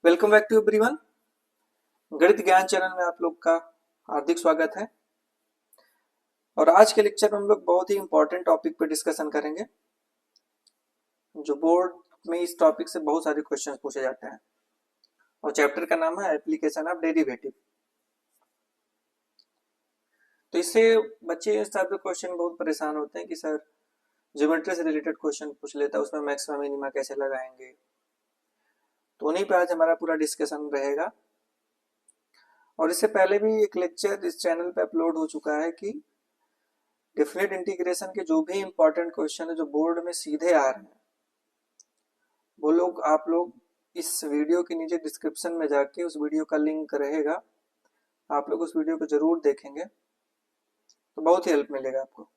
Welcome back to everyone. गणित ज्ञान channel में आप लोग का हार्दिक स्वागत है। और आज के लेक्चर में हम लोग बहुत ही इंपॉर्टेंट टॉपिक पे डिस्कशन करेंगे, जो बोर्ड में इस टॉपिक से बहुत सारे क्वेश्चंस पूछे जाते हैं। और चैप्टर का नाम है एप्लीकेशन ऑफ डेरिवेटिव। तो इससे बच्चे इस टाइप के क्वेश्चन बहुत परेशान होते हैं कि सर ज्योमेट्री से रिलेटेड क्वेश्चन पूछ लेता है, उसमें मैक्सिमम मिनिमा कैसे लगाएंगे। तो उन्हीं पे आज हमारा पूरा डिस्कशन रहेगा। और इससे पहले भी एक लेक्चर इस चैनल पे अपलोड हो चुका है कि डेफिनेट इंटीग्रेशन के जो भी इंपॉर्टेंट क्वेश्चन है जो बोर्ड में सीधे आ रहे हैं, वो लोग आप लोग इस वीडियो के नीचे डिस्क्रिप्शन में जाके उस वीडियो का लिंक रहेगा, आप लोग उस वीडियो को जरूर देखेंगे तो बहुत ही हेल्प मिलेगा आपको।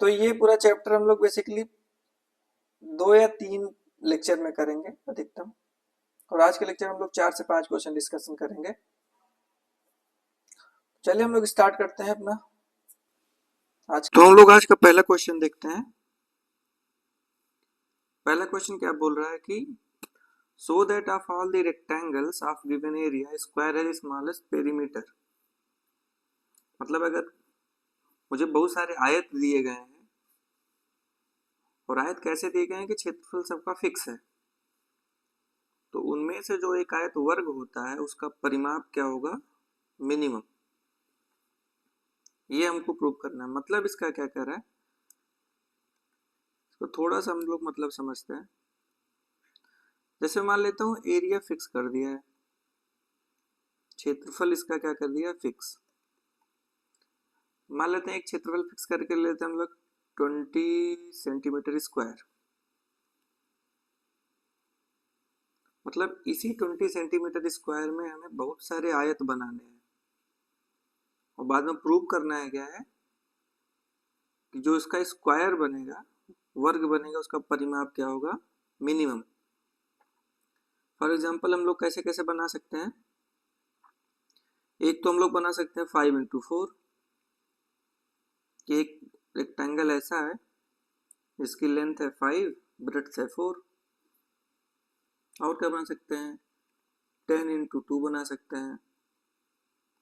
तो ये पूरा चैप्टर हम लोग बेसिकली 2 या 3 लेक्चर में करेंगे अधिकतम। और आज के लेक्चर हम लोग 4 से 5 क्वेश्चन डिस्कशन करेंगे। चलिए हम लोग स्टार्ट करते हैं अपना आज। तो हम लोग आज का पहला क्वेश्चन देखते हैं। पहला क्वेश्चन क्या बोल रहा है कि so that of all the rectangles of given area square has the smallest perimeter। मतलब अगर मुझे बहुत सारे आयत दिए गए हैं और आयत कैसे दिए गए हैं कि क्षेत्रफल सबका फिक्स है, तो उनमें से जो एक आयत वर्ग होता है उसका परिमाप क्या होगा, मिनिमम। ये हमको प्रूव करना है। मतलब इसका क्या कह रहा है, इसको थोड़ा सा हम लोग मतलब समझते हैं। जैसे मान लेता हूँ एरिया फिक्स कर दिया है, क्षेत्रफल इसका क्या कर दिया, फिक्स। मान लेते हैं एक क्षेत्रफल फिक्स करके लेते हैं हम लोग 20 सेंटीमीटर स्क्वायर। मतलब इसी 20 सेंटीमीटर स्क्वायर में हमें बहुत सारे आयत बनाने हैं और बाद में प्रूव करना है क्या है कि जो इसका स्क्वायर बनेगा, वर्ग बनेगा, उसका परिमाप क्या होगा, मिनिमम। फॉर एग्जांपल हम लोग कैसे कैसे बना सकते हैं। एक तो हम लोग बना सकते हैं 5 इंटू 4, कि एक रेक्टेंगल ऐसा है जिसकी लेंथ है 5, ब्रेड्थ है 4। और क्या बना सकते हैं, 10 इंटू 2 बना सकते हैं।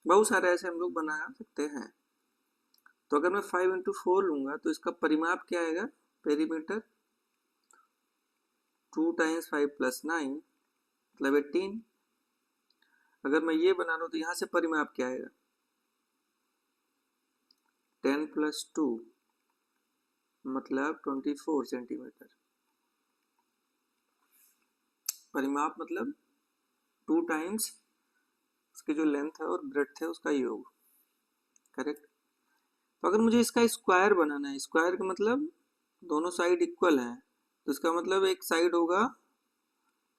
बहुत सारे ऐसे हम लोग बना सकते हैं। तो अगर मैं 5 इंटू 4 लूंगा तो इसका परिमाप क्या आएगा, पेरीमीटर 2 टाइम्स 5 प्लस 9 मतलब 18। अगर मैं ये बना लूँ तो यहाँ से परिमाप क्या आएगा, 10 प्लस 2 मतलब 24 सेंटीमीटर। परिमाप मतलब 2 टाइम्स उसकी जो लेंथ है और ब्रेड्थ है उसका योग, करेक्ट। तो अगर मुझे इसका स्क्वायर बनाना है, स्क्वायर का मतलब दोनों साइड इक्वल हैं, तो इसका मतलब एक साइड होगा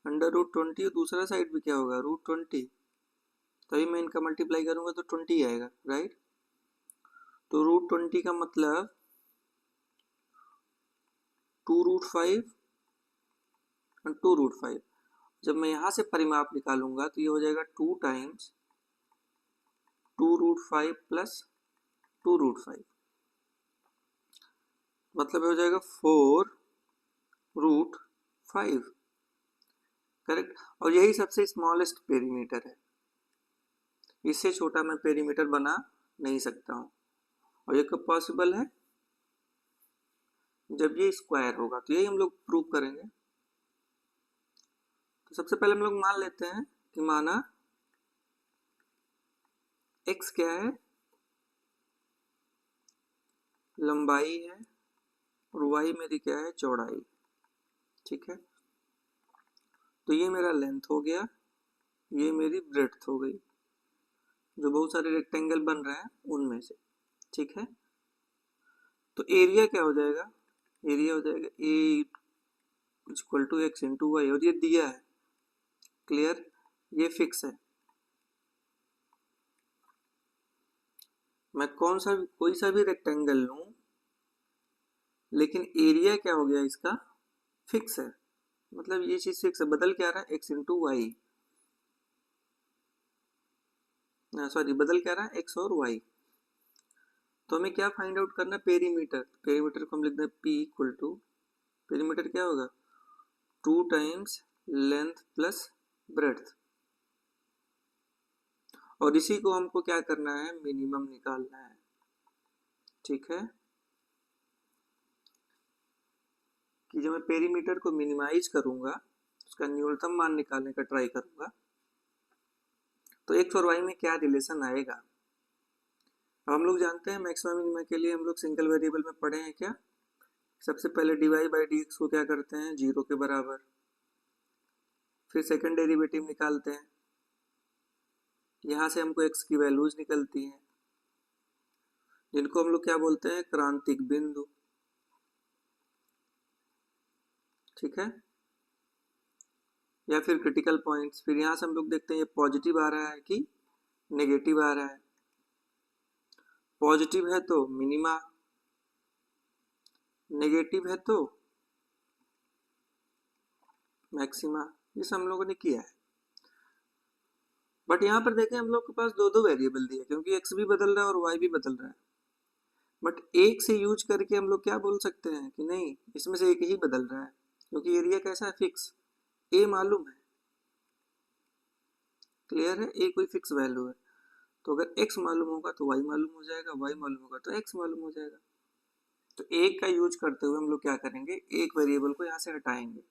√20 और दूसरा साइड भी क्या होगा, √20। तभी मैं इनका मल्टीप्लाई करूंगा तो 20 आएगा, राइट। तो √20 का मतलब 2√5 और 2√5। जब मैं यहाँ से परिमाप निकालूंगा तो ये हो जाएगा 2 टाइम्स 2√5 प्लस 2√5, मतलब हो जाएगा 4√5, करेक्ट। और यही सबसे स्मॉलेस्ट पेरीमीटर है, इससे छोटा मैं पेरीमीटर बना नहीं सकता हूँ। और ये कब पॉसिबल है, जब ये स्क्वायर होगा। तो यही हम लोग प्रूव करेंगे। तो सबसे पहले हम लोग मान लेते हैं कि माना x क्या है, लंबाई है, और y मेरी क्या है, चौड़ाई, ठीक है। तो ये मेरा लेंथ हो गया, ये मेरी ब्रेड्थ हो गई, जो बहुत सारे रेक्टेंगल बन रहे हैं उनमें से, ठीक है। तो एरिया क्या हो जाएगा, एरिया हो जाएगा A equal to X into Y, और ये दिया है, क्लियर, ये फिक्स है। मैं कोई सा भी रेक्टेंगल लूं, लेकिन एरिया क्या हो गया इसका, फिक्स है। मतलब ये चीज फिक्स है, बदल क्या रहा है, एक्स इंटू वाई, सॉरी बदल क्या रहा है, एक्स और वाई। तो हमें क्या फाइंड आउट करना है, पेरीमीटर। पेरीमीटर को हम लिखते हैं P इक्वल टू, पेरीमीटर क्या होगा, 2 टाइम्स लेंथ प्लस ब्रेड्थ, और इसी को हमको क्या करना है, मिनिमम निकालना है। ठीक है, कि जब मैं पेरीमीटर को मिनिमाइज करूंगा, उसका न्यूनतम मान निकालने का ट्राई करूंगा, तो एक्स और वाई में क्या रिलेशन आएगा। अब हम लोग जानते हैं मैक्सिमम मिनिमम के लिए हम लोग सिंगल वेरिएबल में पढ़े हैं क्या, सबसे पहले dy बाई डी एक्स को क्या करते हैं, 0 के बराबर, फिर सेकंड डेरिवेटिव निकालते हैं, यहाँ से हमको x की वैल्यूज निकलती हैं, जिनको हम लोग क्या बोलते हैं, क्रांतिक बिंदु। ठीक है, या फिर क्रिटिकल पॉइंट्स। फिर यहाँ से हम लोग देखते हैं ये पॉजिटिव आ रहा है कि नेगेटिव आ रहा है। पॉजिटिव है तो मिनिमा, नेगेटिव है तो मैक्सिमा। ये सब हम लोगों ने किया है, बट यहाँ पर देखें हम लोग के पास दो दो वेरिएबल दिए, क्योंकि x भी बदल रहा है और y भी बदल रहा है। बट एक से यूज करके हम लोग क्या बोल सकते हैं कि नहीं, इसमें से एक ही बदल रहा है, क्योंकि एरिया कैसा है, फिक्स, a मालूम है। क्लियर है, a कोई फिक्स वैल्यू है, तो अगर x मालूम होगा तो y मालूम हो जाएगा, y मालूम होगा तो x मालूम हो जाएगा। तो एक का यूज करते हुए हम लोग क्या करेंगे, एक वेरिएबल को यहाँ से हटाएंगे।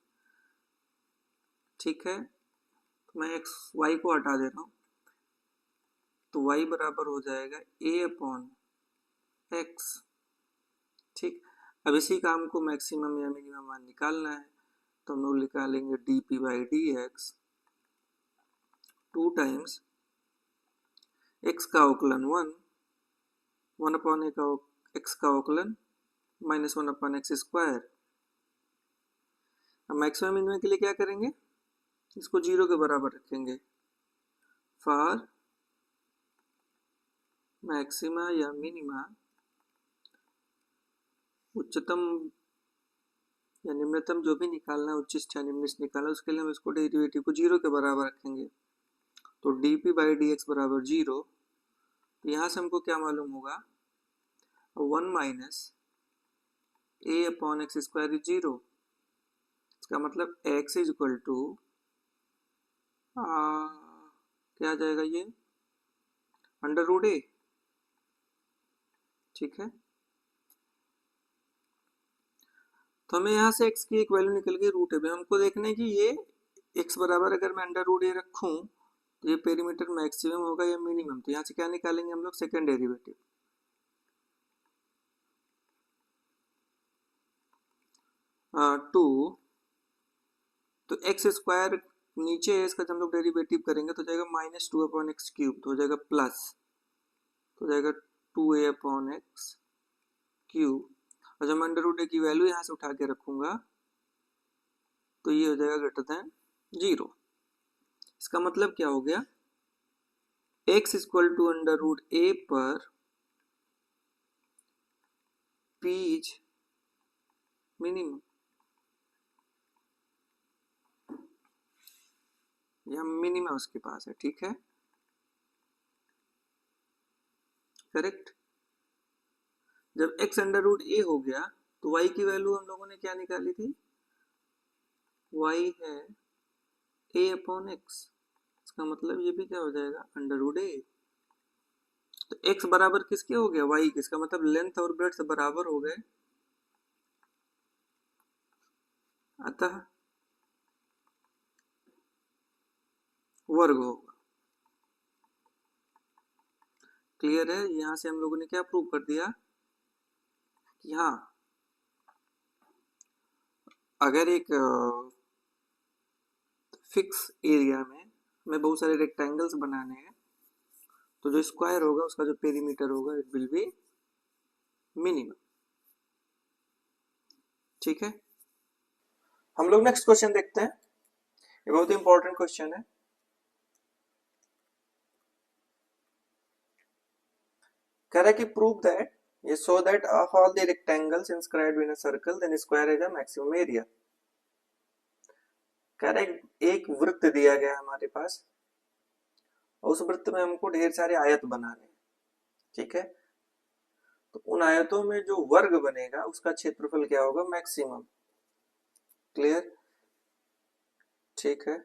ठीक है, तो मैं x y को हटा दे रहा हूँ, तो y बराबर हो जाएगा a अपॉन x। ठीक, अब इसी काम को मैक्सिमम या मिनिमम मान निकालना है, तो हम लोग निकालेंगे D P by D x 2 times x का अवकलन 1 अपॉन x का अवकलन माइनस 1 अपॉन एक्स स्क्वायर। अब मैक्सिमम मिनिमम के लिए क्या करेंगे, इसको 0 के बराबर रखेंगे, फॉर मैक्सिमा या मिनिमा, उच्चतम या निम्नतम जो भी निकालना है, उच्चिष्ट या निम्निष्ट निकालना, उसके लिए हम इसको डेरिवेटिव को 0 के बराबर रखेंगे, तो D P by D x बराबर 0। तो यहाँ से हमको क्या मालूम होगा, 1 minus A upon x square is 0। इसका मतलब x इज इक्वल टू क्या आ जाएगा, ये अंडर रूट ए। ठीक है, तो हमें यहाँ से x की एक वैल्यू निकल गई रूट ए में। हमको देखना है कि ये x बराबर अगर मैं अंडर रूट ए रखूँ तो ये पेरीमीटर मैक्सिमम होगा या मिनिमम। तो यहाँ से क्या निकालेंगे हम लोग, सेकेंड डेरिवेटिव। 2, तो एक्स स्क्वायर नीचे है, इसका जब हम लोग डेरिवेटिव करेंगे तो जाएगा माइनस 2 अपॉन एक्स क्यूब, तो हो जाएगा प्लस, तो जाएगा 2a अपॉन एक्स क्यूब। और जब मैं अंडर रूट ए की वैल्यू यहाँ से उठा के रखूंगा तो ये हो जाएगा ग्रेटर देन 0। इसका मतलब क्या हो गया, x equal to under root A पर p इज मिनिमम, या मिनिमम उसके पास है। ठीक है, करेक्ट। जब x अंडर रूट ए हो गया तो y की वैल्यू हम लोगों ने क्या निकाली थी, y है a अपॉन एक्स। इसका मतलब ये भी क्या हो जाएगा, अंडर रूट ए। तो x बराबर किसके हो गया, y के। इसका मतलब लेंथ और ब्रेड्थ बराबर हो गए, अतः वर्ग होगा। क्लियर है, यहां से हम लोगों ने क्या प्रूव कर दिया कि हाँ, अगर एक फिक्स एरिया में हमें बहुत सारे रेक्टेंगल्स बनाने हैं, तो जो स्क्वायर होगा उसका जो पेरीमीटर होगा इट विल बी मिनिमम। ठीक है, हम लोग नेक्स्ट क्वेश्चन देखते हैं, ये बहुत इंपॉर्टेंट क्वेश्चन है। कह रहा है कि प्रूव दैट, ये show that of all the rectangles inscribed in a circle then square is a maximum area. कह रहा है एक वृत्त दिया गया हमारे पास, और उस वृत्त में हमको ढेर सारे आयत बनाने। ठीक है, तो उन आयतों में जो वर्ग बनेगा उसका क्षेत्रफल क्या होगा, मैक्सिमम। क्लियर, ठीक है,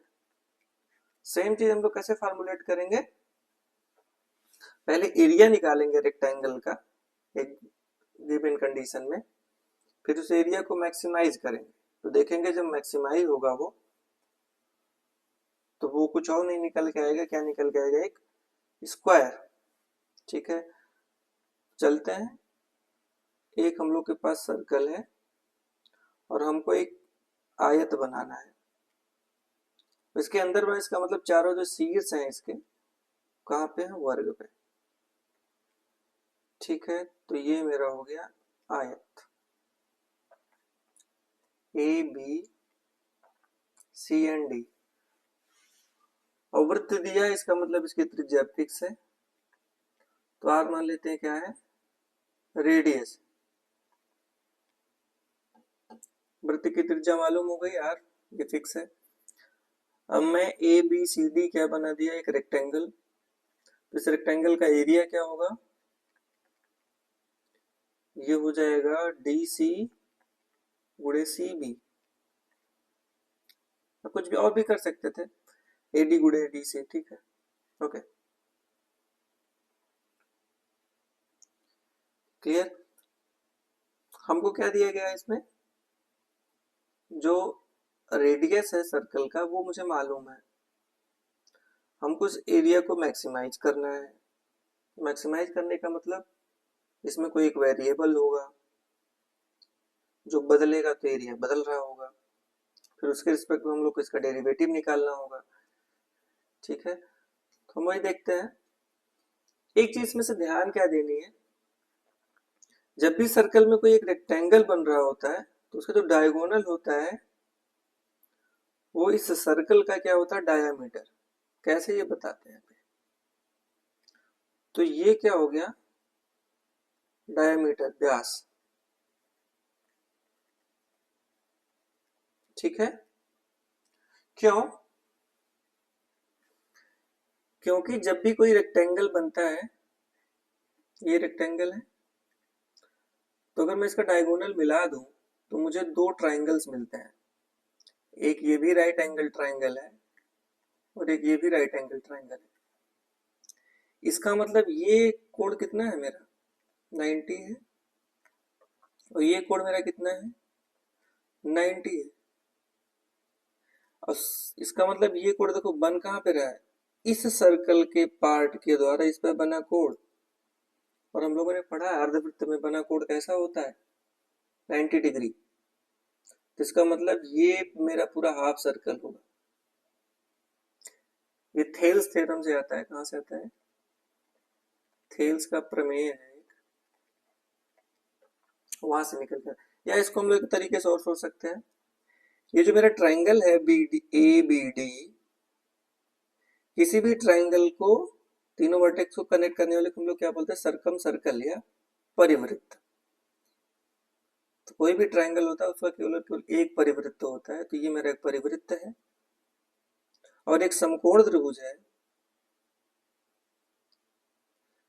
सेम चीज हम लोग कैसे फार्मूलेट करेंगे, पहले एरिया निकालेंगे रेक्टेंगल का एक गिवन कंडीशन में, फिर उस एरिया को मैक्सिमाइज करेंगे। तो देखेंगे जब मैक्सिमाइज होगा वो, तो वो कुछ और नहीं निकल के आएगा, क्या निकल के आएगा, एक स्क्वायर। ठीक है, चलते हैं, एक हम लोग के पास सर्कल है और हमको एक आयत बनाना है। इसके अंदर में इसका मतलब चारों जो शीर्ष हैं इसके कहाँ पे है, वर्ग पे। ठीक है, तो ये मेरा हो गया आयत A B C and D, और वृत्त दिया है, इसका मतलब इसकी त्रिज्या फिक्स है, तो आर मान लेते हैं क्या है, रेडियस। वृत्त की त्रिज्या मालूम हो गई आर, ये फिक्स है। अब मैं ए बी सी डी क्या बना दिया, एक रेक्टेंगल। तो इस रेक्टेंगल का एरिया क्या होगा, ये हो जाएगा डी सी गुणे सी बी, कुछ भी और भी कर सकते थे, ए डी गुणे डी सी। ठीक है, ओके, क्लियर। हमको क्या दिया गया है इसमें, जो रेडियस है सर्कल का वो मुझे मालूम है, हमको इस एरिया को मैक्सिमाइज करना है। मैक्सिमाइज करने का मतलब इसमें कोई एक वेरिएबल होगा जो बदलेगा तो एरिया बदल रहा होगा, फिर उसके रिस्पेक्ट में हम लोग को इसका डेरिवेटिव निकालना होगा। ठीक है, तो हम वही देखते हैं। एक चीज में से ध्यान क्या देनी है, जब भी सर्कल में कोई एक रेक्टेंगल बन रहा होता है तो उसका जो डायगोनल होता है वो इस सर्कल का क्या होता है, डायामीटर। कैसे ये बताते हैं, तो ये क्या हो गया, डायामीटर, व्यास। ठीक है, क्यों, क्योंकि जब भी कोई रेक्टेंगल बनता है, ये रेक्टेंगल है, तो अगर मैं इसका डायगोनल मिला दूं तो मुझे दो ट्राइंगल्स मिलते हैं, एक ये भी राइट एंगल ट्राइंगल है और एक ये भी राइट एंगल ट्राइंगल है। इसका मतलब ये कोण कितना है मेरा, 90 है, और ये कोण मेरा कितना है, 90 है। और इसका मतलब ये कोण देखो बन कहाँ पे रहा है, इस सर्कल के पार्ट के द्वारा इस पर बना कोण। और हम लोगों ने पढ़ा है अर्धवृत्त में बना कोण कैसा होता है, 90 डिग्री। तो इसका मतलब ये मेरा पूरा हाफ सर्कल होगा। ये थेल्स थ्योरम से आता है, कहां से आता है, थेल्स का प्रमेय है, वहां से निकलता है। या इसको हम लोग एक तरीके से और सोच सकते हैं, ये जो मेरा ट्राइंगल है B D A B D, किसी भी ट्राइंगल को तीनों वर्टेक्स को कनेक्ट करने वाले को हम लोग क्या बोलते हैं, सर्कम सर्कल या परिवृत्त। तो कोई भी ट्राइंगल होता है उसका केवल एक परिवृत्त होता है, तो ये मेरा एक परिवृत्त है। और एक समकोण त्रिभुज है,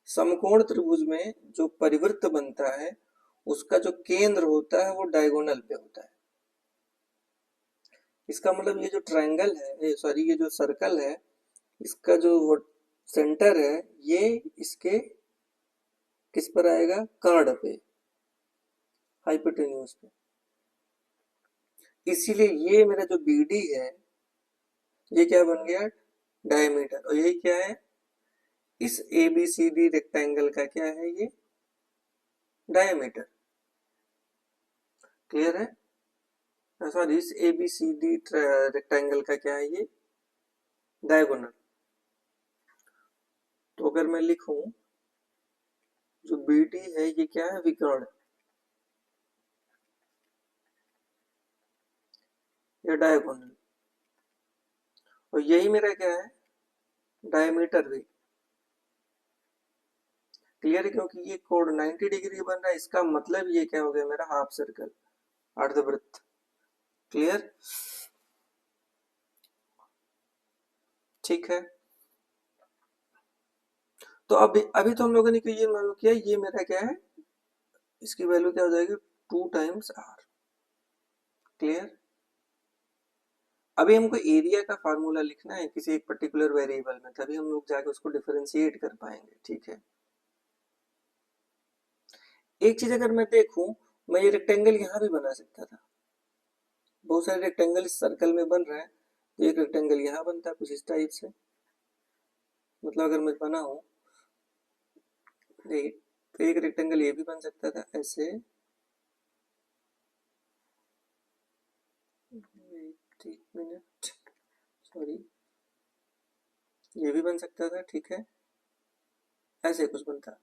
समकोण त्रिभुज में जो परिवृत्त बनता है उसका जो केंद्र होता है वो डायगोनल पे होता है। इसका मतलब ये जो ट्रायंगल है, सॉरी ये जो सर्कल है, इसका जो सेंटर है ये इसके किस पर आएगा, कर्ण पे, हाइपोटेन्यूज पे। इसीलिए ये मेरा जो BD है ये क्या बन गया, डायमीटर। और यही क्या है, इस ABCD रेक्टेंगल का क्या है, ये डायमीटर। क्लियर है, सॉरी इस ABCD रेक्टेंगल का क्या है, ये डायगोनल। तो अगर मैं लिखूं जो BD है ये क्या है, विकर्ण या डायगोनल, और यही मेरा क्या है, डायमीटर भी। क्लियर है, क्योंकि ये कोण 90 डिग्री बन रहा है, इसका मतलब ये क्या हो गया मेरा, हाफ सर्कल, अर्धवृत्त। क्लियर, ठीक है। तो अभी तो हम लोगों ने ये मालूम किया, ये मेरा क्या है, इसकी वैल्यू क्या हो जाएगी, 2 टाइम्स r। क्लियर, अभी हमको एरिया का फार्मूला लिखना है किसी एक पर्टिकुलर वेरिएबल में, तभी हम लोग जाके उसको डिफरेंशिएट कर पाएंगे, ठीक है। एक चीज अगर मैं देखूं, मैं ये रेक्टेंगल यहाँ भी बना सकता था, बहुत सारे रेक्टेंगल इस सर्कल में बन रहा है, तो एक रेक्टेंगल यहाँ बनता है कुछ इस टाइप से, मतलब अगर मैं बनाऊं तो एक रेक्टेंगल ये भी बन सकता था ऐसे, एक मिनट सॉरी, ये भी बन सकता था, ठीक है, ऐसे कुछ बनता,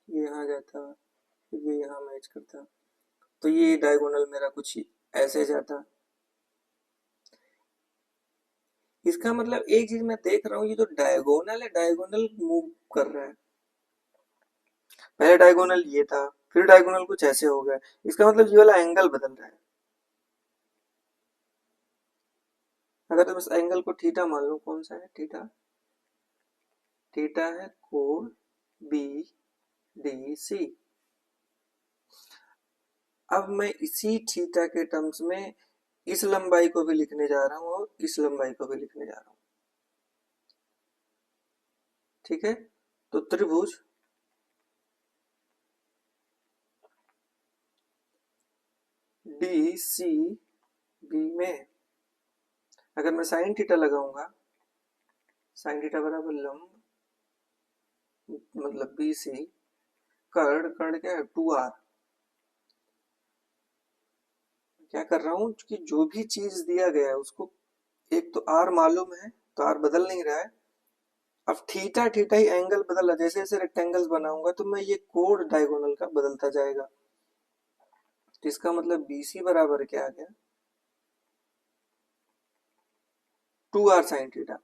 ये यहाँ जाता, ये यहाँ मैच करता, तो ये डायगोनल मेरा कुछ ऐसे जाता। इसका मतलब एक चीज मैं देख रहा हूँ, ये जो डायगोनल है, डायगोनल मूव कर रहा है, पहले डायगोनल ये था, फिर डायगोनल कुछ ऐसे हो गया, इसका मतलब ये वाला एंगल बदल रहा है। अगर तुम इस एंगल को थीटा मान लो, कौन सा है थीटा, थीटा है कोण बी डी सी। अब मैं इसी थीटा के टर्म्स में इस लंबाई को भी लिखने जा रहा हूं और इस लंबाई को भी लिखने जा रहा हूं, ठीक है। तो त्रिभुज डी सी बी में अगर मैं साइन थीटा लगाऊंगा, साइन थीटा बराबर लंब मतलब बी सी, कर्ण, कर्ण क्या है 2r, क्या कर रहा हूं कि जो भी चीज दिया गया है उसको, एक तो r मालूम है तो r बदल नहीं रहा है, अब थीटा थीटा ही एंगल बदल रहा है, जैसे जैसे रेक्टेंगल्स बनाऊंगा तो मैं ये कोण डायगोनल का बदलता जाएगा, तो इसका मतलब BC बराबर क्या आ गया 2r साइन थीटा।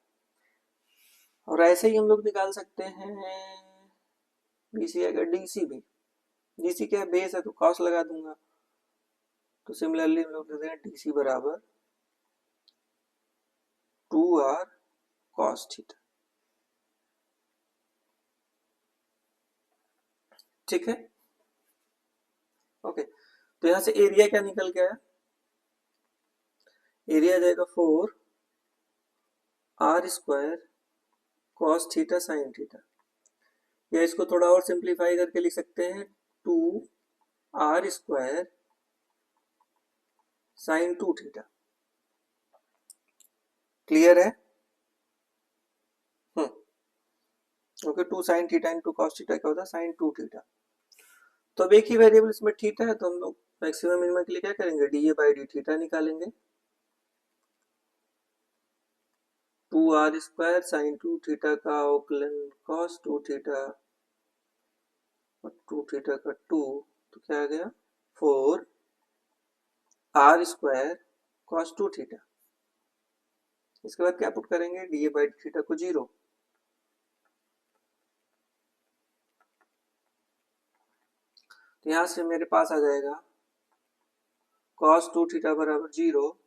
और ऐसे ही हम लोग निकाल सकते हैं BC आएगा DC भी, DC क्या बेस है तो कॉस लगा दूंगा, तो सिमिलरली हम लोग लिखते हैं DC बराबर 2r cos थीटा, ठीक है। ओके, तो यहां से एरिया क्या निकल के आया, एरिया जाएगा 4r² cos theta sine theta, या इसको थोड़ा और सिंप्लीफाई करके लिख सकते हैं 2r² साइन 2 थीटा, क्लियर है। Okay, 2 sine theta into cos theta क्या होता है साइन 2 थीटा। तो अब एक ही वेरिएबल इसमें थीटा है, तो हम लोग मैक्सिमम मिनिमम के लिए क्या करेंगे, डी बाई डी थीटा निकालेंगे, 2r² साइन 2 थीटा का अवकलन कॉस 2 थीटा और 2 थीटा का 2, तो क्या आ गया 4r² cos 2 थीटा। इसके बाद क्या पुट करेंगे, डी बाई डी थीटा को 0, तो यहां से मेरे पास आ जाएगा cos 2 थीटा बराबर 0,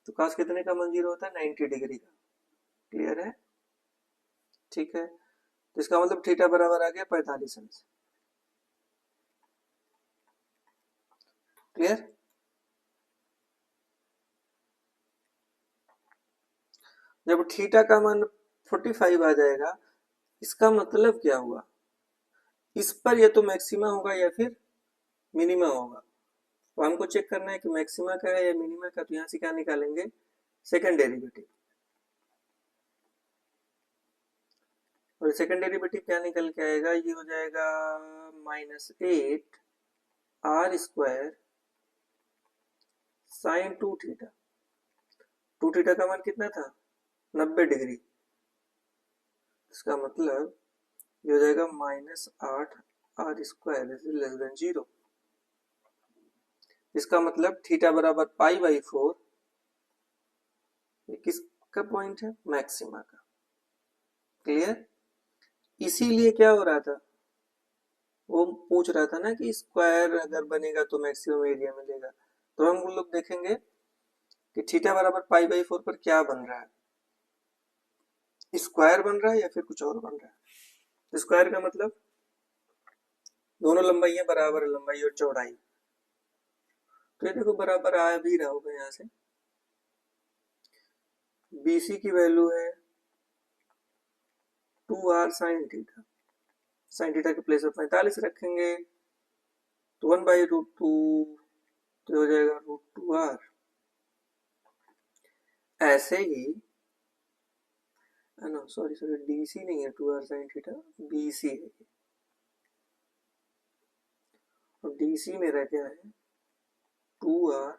तो cos कितने का मान 0 होता है 90 डिग्री का, क्लियर है, ठीक है। तो इसका मतलब थीटा बराबर आ गया 45 अंश, क्लियर। जब थीटा का मान 45 आ जाएगा, इसका मतलब क्या हुआ, इस पर या तो मैक्सिमा होगा या फिर मिनिमा होगा, तो हमको चेक करना है कि मैक्सिमा का है या मिनिमा का, तो यहाँ से क्या निकालेंगे सेकंड डेरिवेटिव, और सेकंड डेरिवेटिव क्या निकल के आएगा, ये हो जाएगा -8r² साइन 2 थीटा, 2 थीटा का मान कितना था 90 डिग्री, इसका मतलब ये हो जाएगा -8r² लेस देन 0, इसका मतलब थीटा बराबर π/4, ये किसका पॉइंट है मैक्सिमा का, क्लियर। इसीलिए क्या हो रहा था, वो पूछ रहा था ना कि स्क्वायर अगर बनेगा तो मैक्सिमम एरिया मिलेगा, तो हम लोग देखेंगे कि थीटा बराबर π/4 पर क्या बन रहा है, स्क्वायर बन रहा है या फिर कुछ और बन रहा है। स्क्वायर का मतलब दोनों लंबाइयां बराबर, लंबाई और चौड़ाई, तो ये देखो बराबर आ भी रहा होगा यहाँ से, BC की वैल्यू है 2r sin theta, sin theta के प्लेस में 45 रखेंगे तो 1/√2 तो हो जाएगा √2r। ऐसे ही नो सॉरी DC नहीं है 2r sin थीटा, BC है और DC मेरा क्या है 2r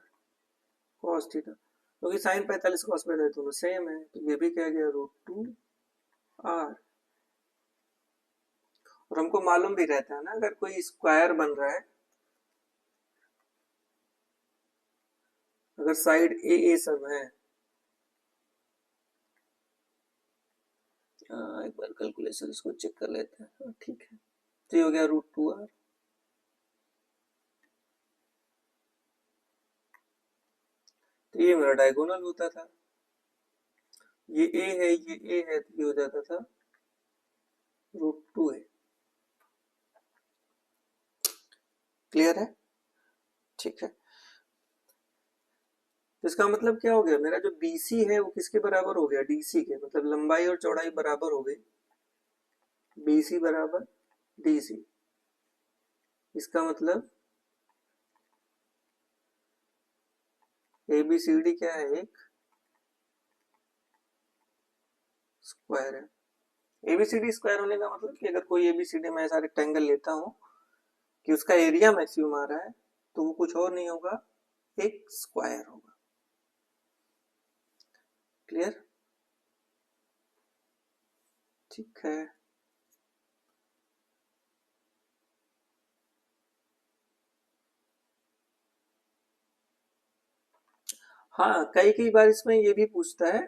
cos थीटा, क्योंकि sin 45 cos 45 दोनों सेम है तो ये भी क्या गया √2r। और हमको मालूम भी रहता है ना अगर कोई स्क्वायर बन रहा है, अगर साइड ए सब है, एक बार कैलकुलेशन इसको चेक कर लेते हैं। ठीक है तो ये हो गया √2r। तो ये मेरा डायगोनल होता था, ये a है ये a है तो ये हो जाता था √2a। क्लियर है? ठीक है तो इसका मतलब क्या हो गया, मेरा जो BC है वो किसके बराबर हो गया DC के, मतलब लंबाई और चौड़ाई बराबर हो गई, BC बराबर DC। इसका मतलब ABCD क्या है, एक स्क्वायर है। ABCD स्क्वायर होने का मतलब कि अगर कोई ABCD में ऐसा रेक्टेंगल लेता हूं कि उसका एरिया मैक्सिमम आ रहा है तो वो कुछ और नहीं होगा, एक स्क्वायर होगा। क्लियर? ठीक है हाँ, कई कई बार इसमें ये भी पूछता है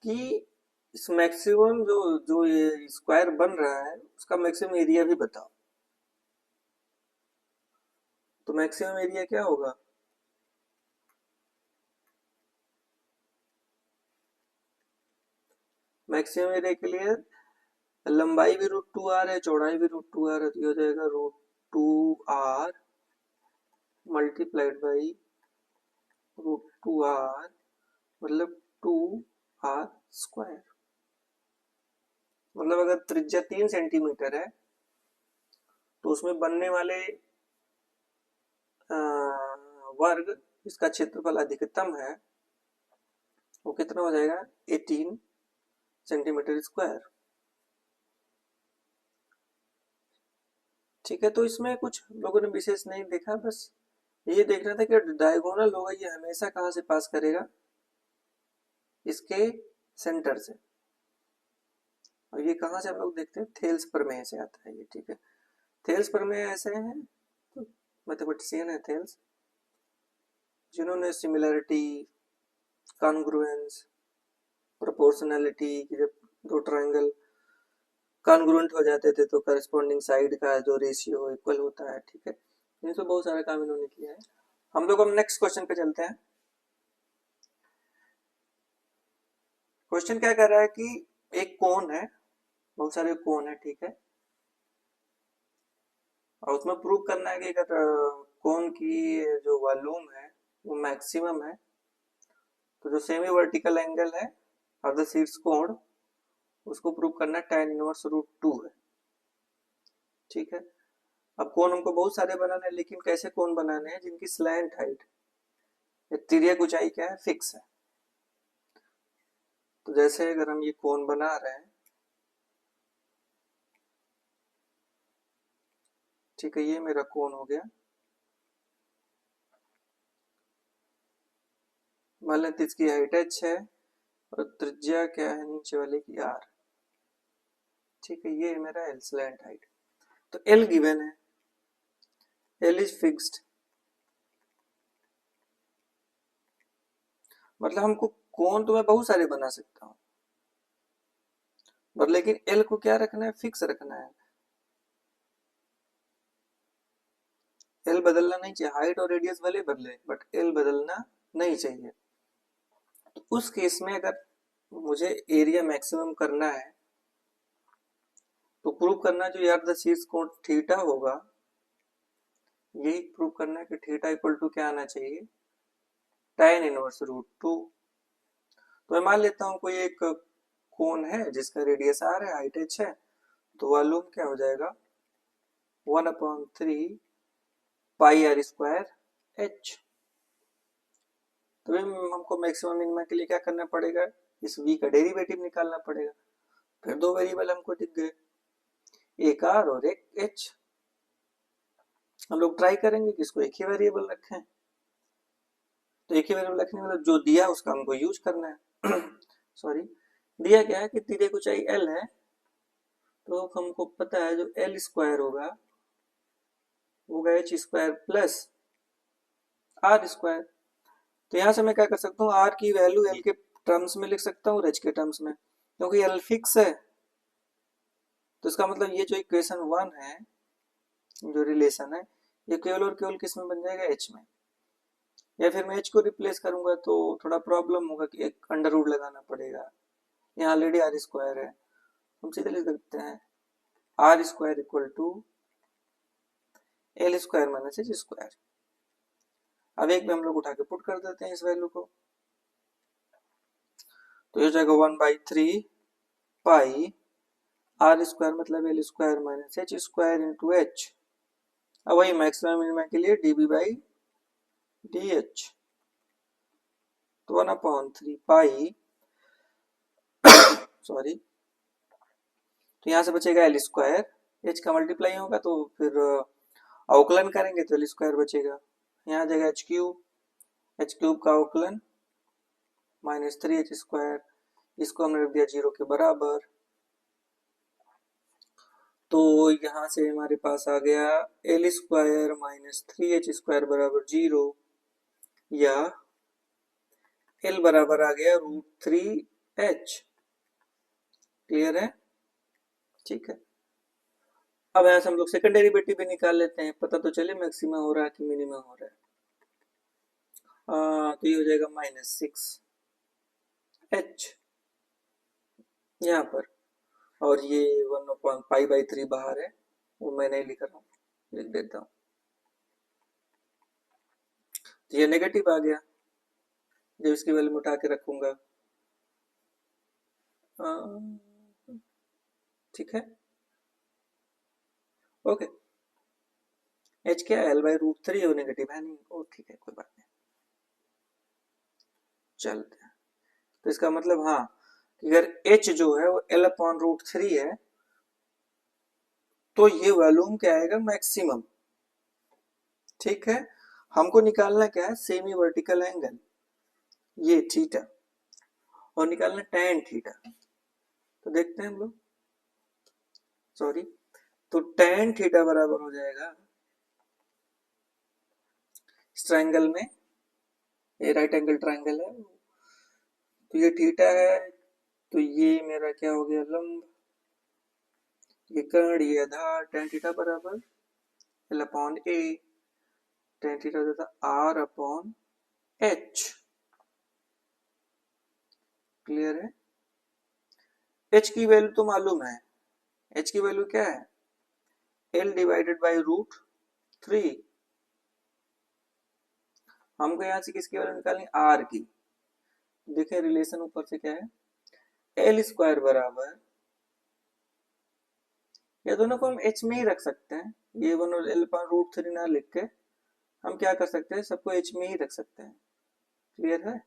कि इस मैक्सिमम जो जो ये स्क्वायर बन रहा है उसका मैक्सिमम एरिया भी बताओ। तो मैक्सिमम एरिया क्या होगा, मैक्सिमम एरिया के लिए लंबाई भी √2r है, चौड़ाई भी √2r है, तो ये हो जाएगा √2r मल्टीप्लाइड बाई √2r मतलब 2r स्क्वायर। मतलब अगर त्रिज्या 3 सेंटीमीटर है तो उसमें बनने वाले वर्ग इसका क्षेत्रफल अधिकतम है वो कितना हो जाएगा 18 सेंटीमीटर स्क्वायर। ठीक है तो इसमें कुछ लोगों ने विशेष नहीं देखा, बस ये देखना था कि डायगोनल होगा ये हमेशा कहाँ से पास करेगा, इसके सेंटर से। और ये कहाँ से हम लोग देखते हैं, थेल्स प्रमेय से आता है ये। ठीक है थेल्स प्रमेय ऐसे हैं, तो मैथमेटिशियन है थेल्स, जिन्होंने सिमिलैरिटी, कॉन्ग्रुएंस, प्रोपोर्शनैलिटी की जब दो ट्रायंगल कॉन्ग्रुएंट हो जाते थे तो करस्पॉन्डिंग साइड का जो रेशियो इक्वल होता है। ठीक है इन सब बहुत सारे काम इन्होंने किया है। हम लोग अब नेक्स्ट क्वेश्चन पे चलते हैं। क्वेश्चन क्या कर रहा है कि एक कोन है, बहुत सारे कोन है, ठीक है, और उसमें प्रूव करना है कि अगर कोन की जो वॉल्यूम है वो मैक्सिमम है तो जो सेमी वर्टिकल एंगल है और द शीर्ष कोण उसको प्रूव करना tan इनवर्स √2 है। ठीक है अब कोन हमको बहुत सारे बनाने हैं, लेकिन कैसे कोन बनाने हैं जिनकी स्लैंट हाइट, तिर्यक ऊंचाई क्या है, फिक्स है। तो जैसे अगर हम ये कोन बना रहे हैं, ठीक है ये मेरा कोन हो गया, मान लेते इसकी हाइट h है और त्रिज्या क्या है नीचे वाले की r। ठीक है ये मेरा एल स्लैंट हाइट। तो एल गिवन है, एल इज फिक्स्ड, मतलब हमको कोन तो मैं बहुत सारे बना सकता हूँ पर लेकिन एल को क्या रखना है, फिक्स रखना है। एल बदलना नहीं चाहिए, हाइट और रेडियस भले बदले बट एल बदलना नहीं चाहिए। तो उस केस में अगर मुझे एरिया मैक्सिमम करना है तो प्रूव करना जो यार द शीर्ष कोण थीटा होगा, यही प्रूव करना है कि थीटा इक्वल टू क्या आना चाहिए, tan इनवर्स √2। तो मैं मान लेता हूँ कोई एक कोन है जिसका रेडियस r है, हाइट h है, तो वॉल्यूम क्या हो जाएगा 1/3 पाई r स्क्वायर h। तो हमको मैक्सिमम मिनिमम के लिए क्या करना पड़ेगा, इस v का डेरिवेटिव निकालना पड़ेगा। फिर दो वेरिएबल हमको दिख गए, एक r और एक h। हम लोग ट्राई करेंगे कि इसको एक ही वेरिएबल रखें। तो एक ही वेरिएबल रखने मतलब जो दिया उसका हमको यूज करना है। सॉरी, दिया क्या है कि तीरे की ऊंचाई l है, तो हमको पता है जो l स्क्वायर होगा h square plus r square. तो यहाँ से मैं क्या कर सकता हूँ, r की वैल्यू l के टर्म्स में लिख सकता हूँ, h के टर्म्स में, क्योंकि l फिक्स है। तो इसका मतलब ये जो इक्वेशन 1 है, जो रिलेशन है, ये केवल और केवल किस में बन जाएगा, h में। या फिर मैं h को रिप्लेस करूंगा तो थोड़ा प्रॉब्लम होगा कि एक अंडर रूट लगाना पड़ेगा। यहाँ ऑलरेडी r स्क्वायर है, हम सीधे लिख सकते हैं r square equal to l square minus h square. अब एक में हम लोग उठा के पुट कर देते हैं इस वैल्यू को, तो ये हो जाएगा 1/3 पाई r स्क्वायर मतलब l square minus h square into h। अब वही मैक्सिमम मिनिमम के लिए dB बाई dh, तो 1/3 पाई सॉरी, तो यहाँ से बचेगा l स्क्वायर, h का मल्टीप्लाई होगा तो फिर अवकलन करेंगे तो l स्क्वायर बचेगा। यहाँ आ जाएगा h क्यूब का अवकलन माइनस 3h स्क्वायर, इसको हमने रख दिया 0 के बराबर। तो यहाँ से हमारे पास आ गया l square minus 3h square बराबर 0, या l बराबर आ गया √3h। क्लियर है, ठीक है। अब यहाँ से हम लोग सेकंड डेरिवेटिव भी निकाल लेते हैं, पता तो चले मैक्सिमा हो रहा है कि मिनिमा हो रहा है। तो ये हो जाएगा -6h यहाँ पर, और ये 1/π/3 बाहर है, वो मैं नहीं लिख रहा हूँ, लिख देता हूँ। तो ये नेगेटिव आ गया जब इसकी वैल्यू उठा के रखूंगा, ठीक है, ओके। h क्या है, l/√3 है, नेगेटिव है नहीं, ओ ठीक है, कोई बात नहीं, चलते हैं। तो इसका मतलब हाँ, अगर h जो है वो l/√3 है, तो ये वॉल्यूम क्या आएगा, मैक्सिमम। ठीक है, हमको निकालना क्या है, सेमी वर्टिकल एंगल, ये थीटा, और निकालना tan थीटा। तो देखते हैं हम लोग, सॉरी, तो tan थीटा बराबर हो जाएगा, इस ट्रायंगल में, ये राइट एंगल ट्रायंगल है, तो ये थीटा है, तो ये मेरा क्या हो गया, लंब, ये कर्ण, ये आधार, tan थीटा बराबर l/a, tan थीटा हो जाता r/h। क्लियर है, h की वैल्यू तो मालूम है, h की वैल्यू क्या है, l डिवाइडेड बाई √3। हमको यहाँ से किसकी वैल्यू निकालनी, r की। देखें रिलेशन ऊपर से क्या है, l स्क्वायर बराबर, ये दोनों को हम h में ही रख सकते हैं, ये वन और l/√3 ना लिख के हम क्या कर सकते हैं, सबको h में ही रख सकते हैं। क्लियर है,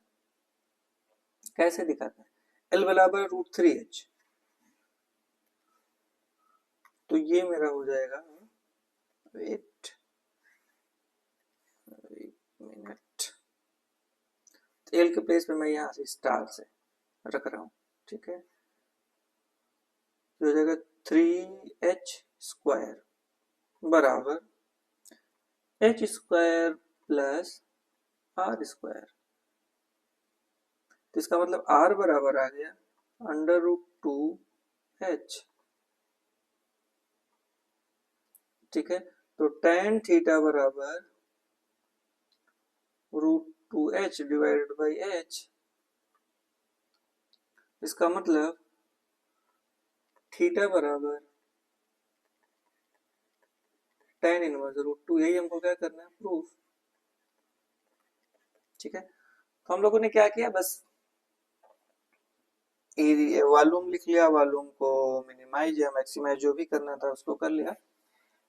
कैसे दिखाते हैं, l बराबर √3h, तो ये मेरा हो जाएगा, वेट मिनट, l के प्लेस पे मैं यहाँ से स्टार से रख रहा हूँ, ठीक है, तो हो जाएगा 3h स्क्वायर बराबर h square plus r square. तो इसका मतलब r बराबर आ गया √2h, ठीक है। तो tan थीटा बराबर √2h डिवाइडेड बाई h, इसका मतलब थीटा बराबर tan इनवर्स √2, यही हमको क्या करना है, प्रूफ। ठीक है, तो हम लोगों ने क्या किया, बस एरिया वॉल्यूम लिख लिया, वॉल्यूम को मिनिमाइज या मैक्सिमाइज जो भी करना था उसको कर लिया।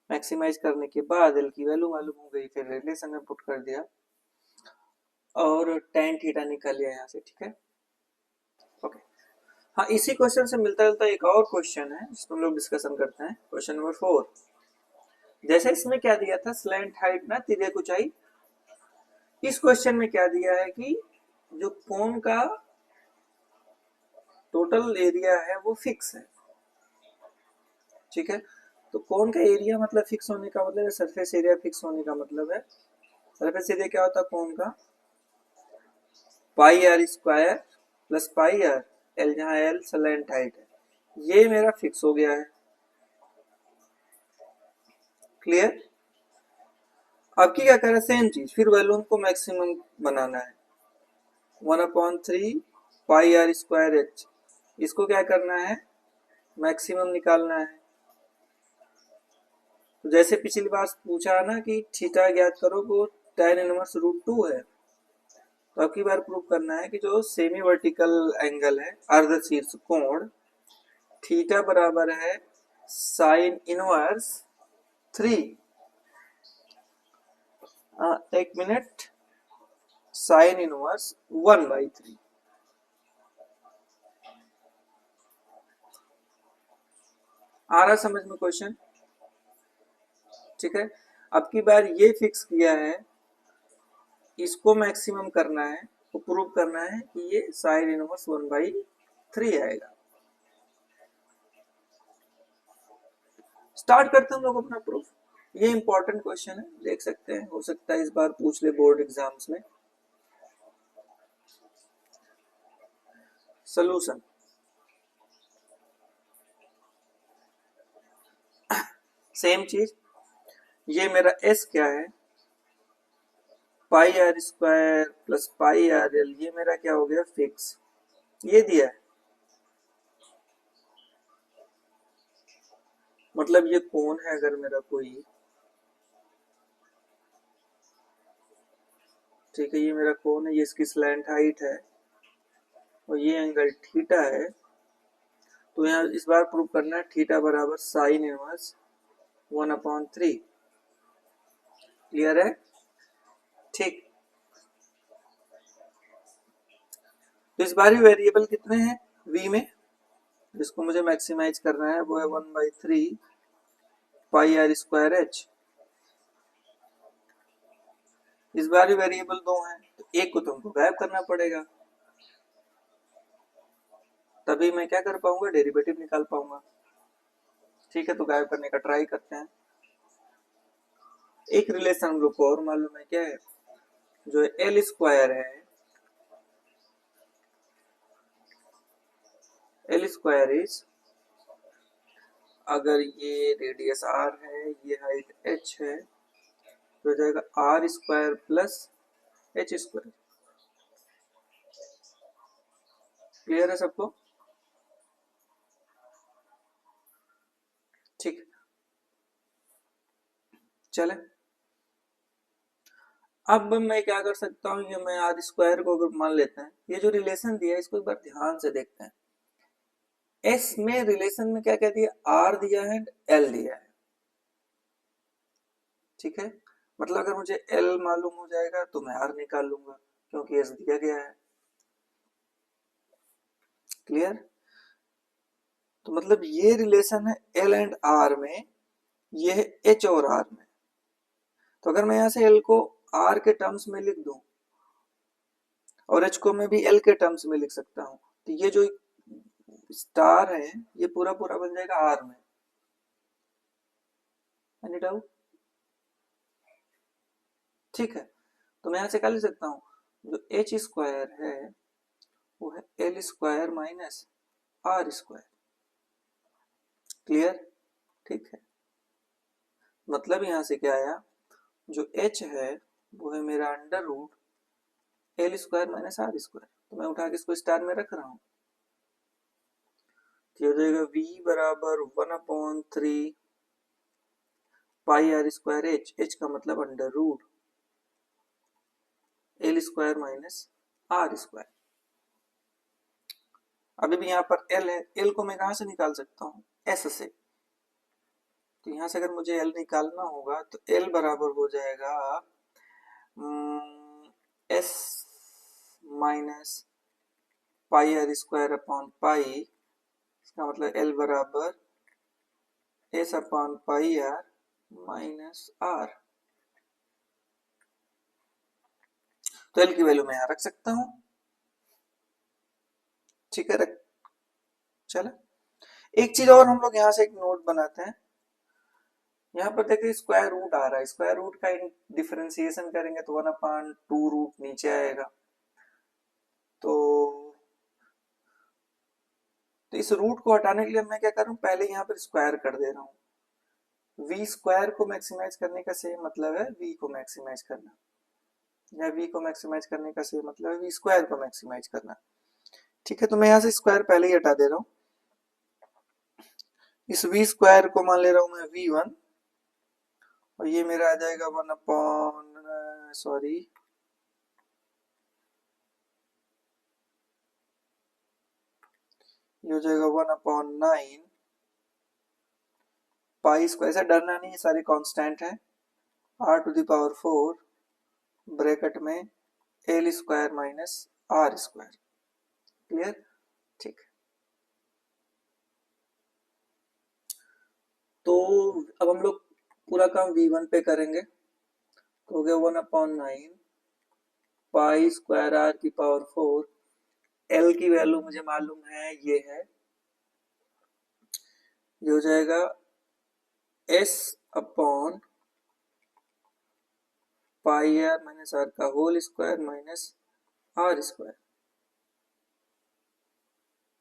मैक्सिमाइज करने के बाद एल की वैल्यू मालूम हो गई, फिर रिलेशन में पुट कर दिया और tan थीटा निकाल लिया यहाँ से, ठीक है। ओके, हाँ इसी क्वेश्चन से मिलता जुलता एक और क्वेश्चन है जिसको हम लोग डिस्कशन करते हैं, क्वेश्चन नंबर 4। जैसे इसमें क्या दिया था, स्लैंट हाइट ना तिर्यक ऊंचाई। इस क्वेश्चन में क्या दिया है कि जो कोन का टोटल एरिया है वो फिक्स है, ठीक है। तो कोन का एरिया मतलब फिक्स होने का मतलब है, सरफेस एरिया फिक्स होने का मतलब है, सरफेस एरिया क्या होता है कोन का, pi R square plus pi R L, जहां एल स्लैंट हाइट है, ये मेरा फिक्स हो गया है। क्लियर। अब की क्या करें, सेम चीज, फिर वैल्यूम को मैक्सिमम बनाना है, 1/3 पाई आर स्क्वायर एच, इसको क्या करना है, मैक्सिमम निकालना है। तो जैसे पिछली बार पूछा ना कि थीटा ज्ञात करो, वो tan इनवर्स √2 है। तो अब की बार प्रूव करना है कि जो सेमी वर्टिकल एंगल है, अर्ध शीर्ष कोण, थीटा बराबर है साइन इनवर्स 3, एक मिनट, साइन इनवर्स 1/3। आ रहा समझ में क्वेश्चन, ठीक है। अब की बार ये फिक्स किया है, इसको मैक्सिमम करना है, तो प्रूव करना है कि ये साइन इनवर्स 1/3 आएगा। स्टार्ट करते हैं हम लोग अपना प्रूफ। ये इंपॉर्टेंट क्वेश्चन है, देख सकते हैं, हो सकता है इस बार पूछ ले बोर्ड एग्जाम्स में। सोल्यूशन, सेम चीज, ये मेरा एस क्या है, pi R square plus pi R L, ये मेरा क्या हो गया फिक्स, ये दिया है, मतलब ये कोण है अगर मेरा कोई, ठीक है, ये मेरा कोण है, ये इसकी स्लैंट हाइट है और ये एंगल थीटा है। तो यहाँ इस बार प्रूव करना है थीटा बराबर साइन इनवर्स 1/3। क्लियर है, ठीक। तो इस बार भी वेरिएबल कितने हैं v में, जिसको मुझे मैक्सिमाइज करना है, वो है 1/3 पाई आर स्क्वायर एच। इस बार भी वेरिएबल 2 हैं, तो एक को तुमको गायब करना पड़ेगा, तभी मैं क्या कर पाऊंगा, डेरिवेटिव निकाल पाऊंगा। ठीक है, तो गायब करने का ट्राई करते हैं। एक रिलेशन हम लोग को और मालूम है, क्या है, जो एल स्क्वायर है, एल स्क्वायर इज, अगर ये रेडियस आर है, ये हाइट एच है, तो हो जाएगा R square plus H square. Clear है सबको, ठीक। चले, अब मैं क्या कर सकता हूँ, ये मैं आर स्क्वायर को अगर मान लेते हैं, ये जो रिलेशन दिया है इसको एक बार ध्यान से देखते हैं। एस में रिलेशन में क्या क्या दिया, आर दिया है एंड एल दिया है, ठीक है। मतलब अगर मुझे एल मालूम हो जाएगा तो मैं आर निकाल लूंगा, क्योंकि एस दिया गया है। क्लियर। तो मतलब ये रिलेशन है एल एंड आर में, ये है एच और आर में। तो अगर मैं यहां से एल को आर के टर्म्स में लिख दूं और एच को मैं भी एल के टर्म्स में लिख सकता हूं, तो ये जो स्टार है ये पूरा पूरा बन जाएगा आर में। एनी डाउट, ठीक है। तो मैं यहां से क्या लिख सकता हूं, जो एच स्क्वायर है वो है L square minus R square. Clear, ठीक है। मतलब यहां से क्या आया, जो h है वो है मेरा under root L square minus R square. तो मैं उठा के इसको स्टार में रख रहा हूं, तो हो जाएगा v बराबर 1/3 pi R square H, H का मतलब under root L square minus R square. अभी भी यहाँ पर एल है, एल को मैं कहाँ से निकाल सकता हूँ, एस से। तो यहाँ से अगर मुझे एल निकालना होगा तो एल बराबर हो जाएगा S minus pi R square upon pi. इसका मतलब एल बराबर S upon pi R minus R. तो एल की वैल्यू मैं यहाँ रख सकता हूँ। ठीक है, रख। चलो एक चीज और हम लोग यहाँ से एक नोट बनाते हैं। यहाँ पर देखिए स्क्वायर रूट आ रहा है, स्क्वायर रूट का डिफरेंशिएशन करेंगे तो 1/2 रूट नीचे आएगा। तो इस रूट को हटाने के लिए मैं क्या करूँ, पहले यहाँ पर स्क्वायर कर दे रहा हूँ। वी स्क्वायर को मैक्सिमाइज करने का सेम मतलब है वी को मैक्सिमाइज करना, या वी को मैक्सिमाइज करने का सेम मतलब है वी स्क्वायर को मैक्सिमाइज करना। ठीक है, तो मैं यहाँ से स्क्वायर पहले ही हटा दे रहा हूँ। इस वी स्क्वायर को मान ले रहा हूँ मैं v1, और ये मेरा आ जाएगा 1 अपॉन सॉरी ये हो जाएगा 1/9 पाई स्क्वायर। ऐसा डरना नहीं है, सारे कांस्टेंट हैं। r⁴ ब्रैकेट में L square minus R square. Clear? ठीक। तो अब हम लोग पूरा काम v1 पे करेंगे। तो हो गया 1/9 पाई स्क्वायर r⁴। एल की वैल्यू मुझे मालूम है, ये है, ये हो जाएगा S upon pi R minus R का whole square minus R square.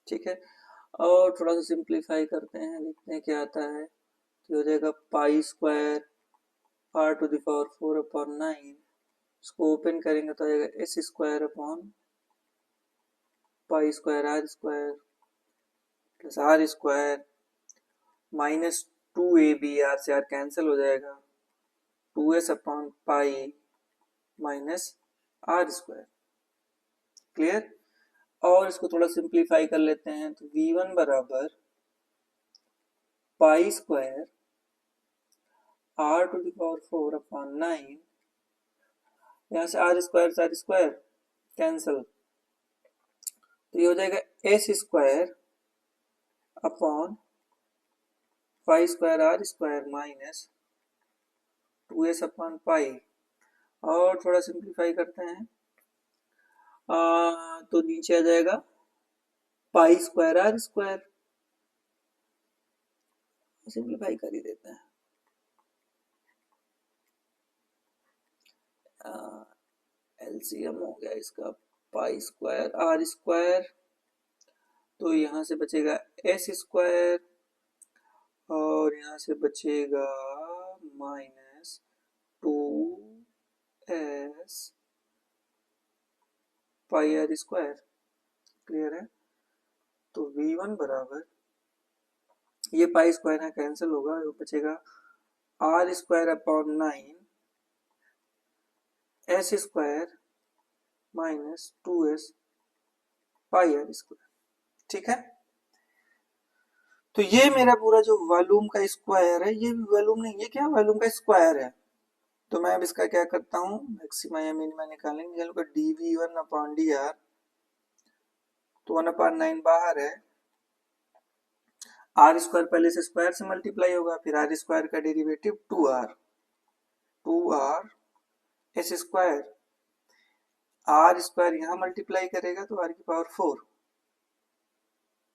ठीक है, और थोड़ा सा सिंप्लीफाई करते हैं, देखते हैं क्या आता है। तो हो जाएगा पाई स्क्वायर r⁴ अपॉन 9, इसको ओपन करेंगे तो आ जाएगा S square upon pi square R square plus R square minus 2ab, R से आर कैंसिल हो जाएगा, 2s upon pi minus R square. Clear? और इसको थोड़ा सिंप्लीफाई कर लेते हैं। तो v1 बराबर पाई स्क्वायर r⁴ अपॉन 9, यहाँ से आर स्क्वायर कैंसिल, तो ये हो जाएगा S square upon pi square R square minus 2s upon pi. और थोड़ा सिंप्लीफाई करते हैं, तो नीचे आ जाएगा pi square R square. Simplify कर ही देते हैं। एलसीएम हो गया इसका पाई स्क्वायर आर स्क्वायर, तो यहाँ से बचेगा एस स्क्वायर, और यहाँ से बचेगा minus 2s pi R square. Clear है? तो v1 बराबर, ये पाई स्क्वायर है कैंसिल होगा, तो बचेगा R square upon 9 S square minus 2s pi R square. ठीक है, तो ये मेरा पूरा जो वॉल्यूम का स्क्वायर है, ये वॉल्यूम नहीं, ये क्या वॉल्यूम का स्क्वायर है। तो मैं अब इसका क्या करता हूँ, मैक्सिमा या मिनिमा निकालेंगे। चलो dv1 अपॉन dr, तो 1/9 बाहर है, आर स्क्वायर पहले से स्क्वायर से मल्टीप्लाई होगा, फिर आर स्क्वायर का derivative 2r S square, R square यहाँ मल्टीप्लाई करेगा तो आर की पावर 4,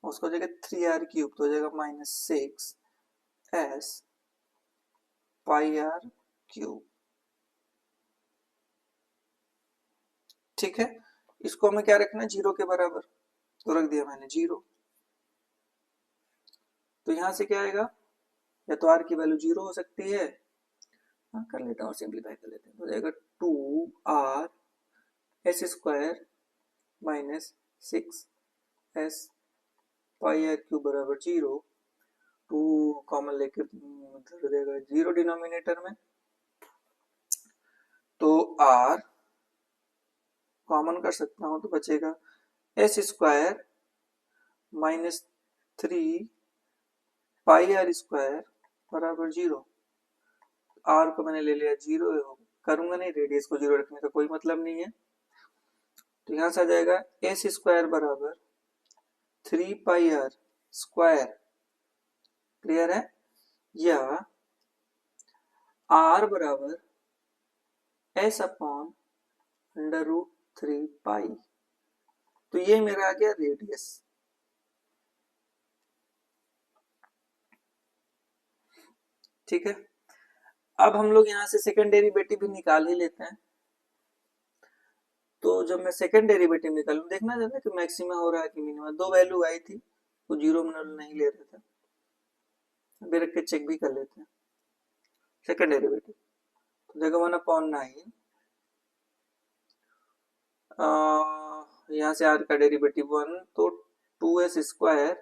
उसको जगह 3r⁵, तो हो जाएगा माइनस 6s पाई r⁵। ठीक है, इसको हमें क्या रखना है, 0 के बराबर, तो रख दिया मैंने 0। तो यहां से क्या आएगा, या तो r की वैल्यू 0 हो सकती है, हाँ कर लेता हूँ, सिंप्लीफाई कर लेते हैं, हो जाएगा 2r S square minus 6s पाई r³ बराबर 0। 2 कॉमन लेके हो जाएगा 0 डिनोमिनेटर में, तो r कॉमन कर सकता हूं तो बचेगा एस स्क्वायर -3 πr² बराबर 0। आर को मैंने ले लिया 0, करूंगा नहीं, रेडियस को 0 रखने का कोई मतलब नहीं है। तो यहां से आ जाएगा s² बराबर 3πr²। क्लियर है? या r बराबर s/√3π। तो ये मेरा आ गया रेडियस। ठीक है, अब हम लोग यहाँ से सेकेंड डेरिवेटिव भी निकाल ही लेते हैं। तो जब मैं सेकेंड डेरिवेटिव निकालूं, देखना चाहता कि मैक्सिमा हो रहा है कि मिनिमा। दो वैल्यू आई थी, वो जीरो नहीं ले रहे थे, अभी रख के चेक भी कर लेते हैं। सेकेंड डेरिवेटिव तो देखो 1/9, यहाँ से r का डेरिवेटिव 1, तो 2s²।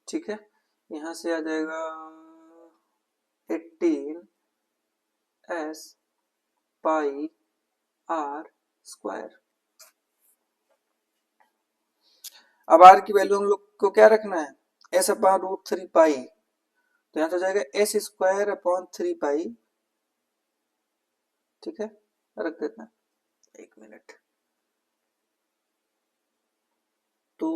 ठीक है, यहाँ से आ जाएगा 18s πr²। अब r की वैल्यू हम लोग को क्या रखना है, s/√3π। तो यहाँ से हो जाएगा s²/3π। ठीक है, रख देते हैं, एक मिनट। तो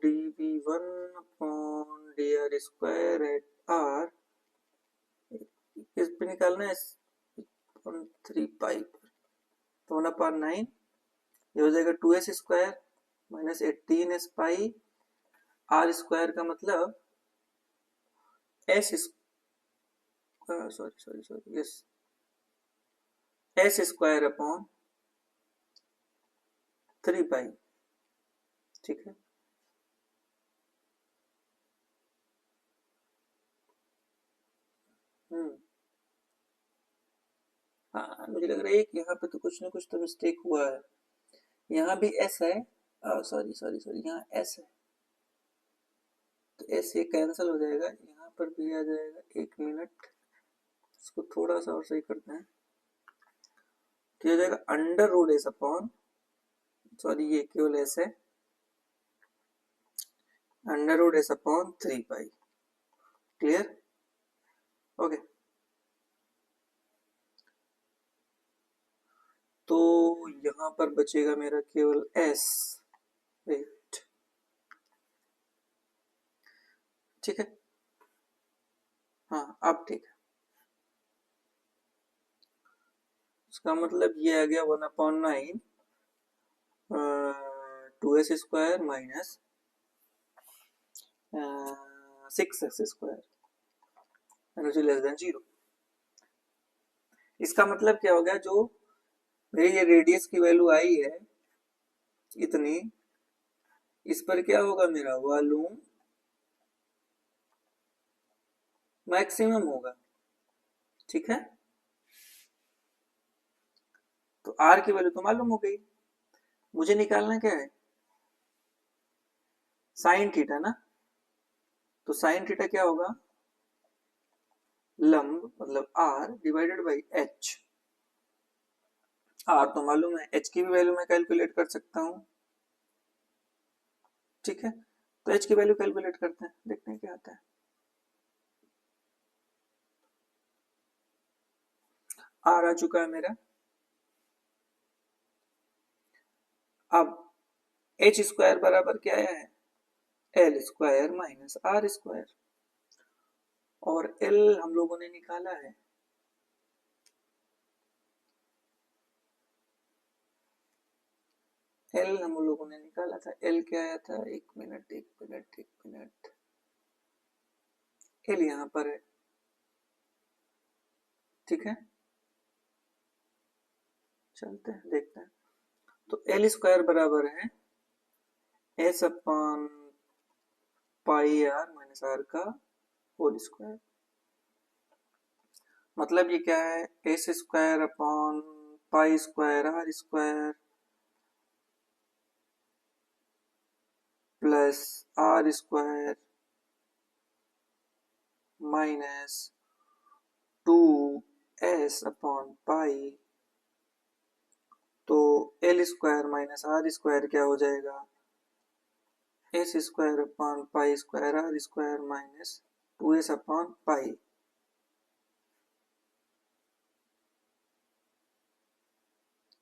dv1/dr² इस पे निकालना है 3π। तो 1/9 ये हो जाएगा 2s² माइनस 18s π। r² का मतलब s²/3π। ठीक है, हाँ मुझे लग रहा है कि यहाँ पे तो कुछ ना कुछ तो मिस्टेक हुआ है। यहाँ भी s है, सॉरी यहाँ s है, तो s ये कैंसिल हो जाएगा, यहाँ पर भी आ जाएगा। एक मिनट, इसको थोड़ा सा और सही करते हैं। तो हो जाएगा √s/, सॉरी ये केवल s है, √s/3π। क्लियर? ओके, तो यहाँ पर बचेगा मेरा केवल s। वेट, ठीक है, हाँ अब ठीक है। इसका मतलब ये आ गया 1/9 2s² minus 6s² energy less than 0। इसका मतलब क्या हो गया, जो मेरी ये रेडियस की वैल्यू आई है इतनी, इस पर क्या होगा, मेरा वॉल्यूम मैक्सिमम होगा। ठीक है, तो r की वैल्यू तो मालूम हो गई, मुझे निकालना क्या है, साइन थीटा ना। तो साइन थीटा क्या होगा, लंब मतलब r divided by h। r तो मालूम है, h की भी वैल्यू मैं कैलकुलेट कर सकता हूं। ठीक है, तो h की वैल्यू कैलकुलेट करते हैं, देखते हैं क्या आता है। r आ चुका है मेरा। अब h² बराबर क्या है, l² माइनस r²। और l हम लोगों ने निकाला है l हम लोगों ने निकाला था। l क्या आया था, एक मिनट, l यहां पर है। ठीक है, चलते हैं देखते हैं। तो l² बराबर है s/πr माइनस r का होल स्क्वायर। मतलब ये क्या है, s²/π² plus r² minus 2s/π। तो L square minus R square क्या हो जाएगा, S square upon pi square R square minus 2s upon pi.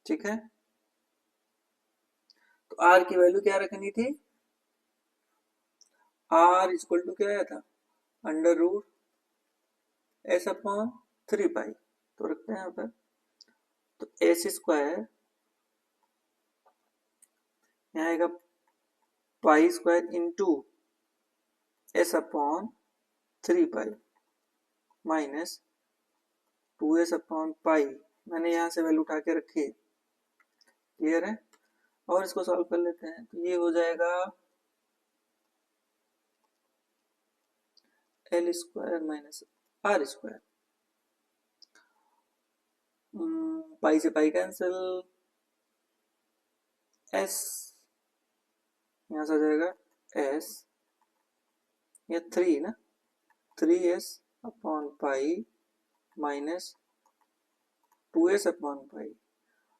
ठीक है, तो आर की वैल्यू क्या रखनी थी, आर इक्वल टू क्या आया था, अंडर रूट एस अपॉन 3 पाई, तो रखते हैं यहाँ पर, तो एस स्क्वायर यहाँ आएगा pi square into S upon 3 pi minus 2s upon पाई, मैंने यहाँ से वैल्यू उठा के रखी है, क्लियर है। और इसको सॉल्व कर लेते हैं, तो ये हो जाएगा L square minus R square, pi से पाई कैंसिल, एस यहाँ से आ जाएगा एस, ये 3 ना, 3s upon pi minus 2s upon पाई,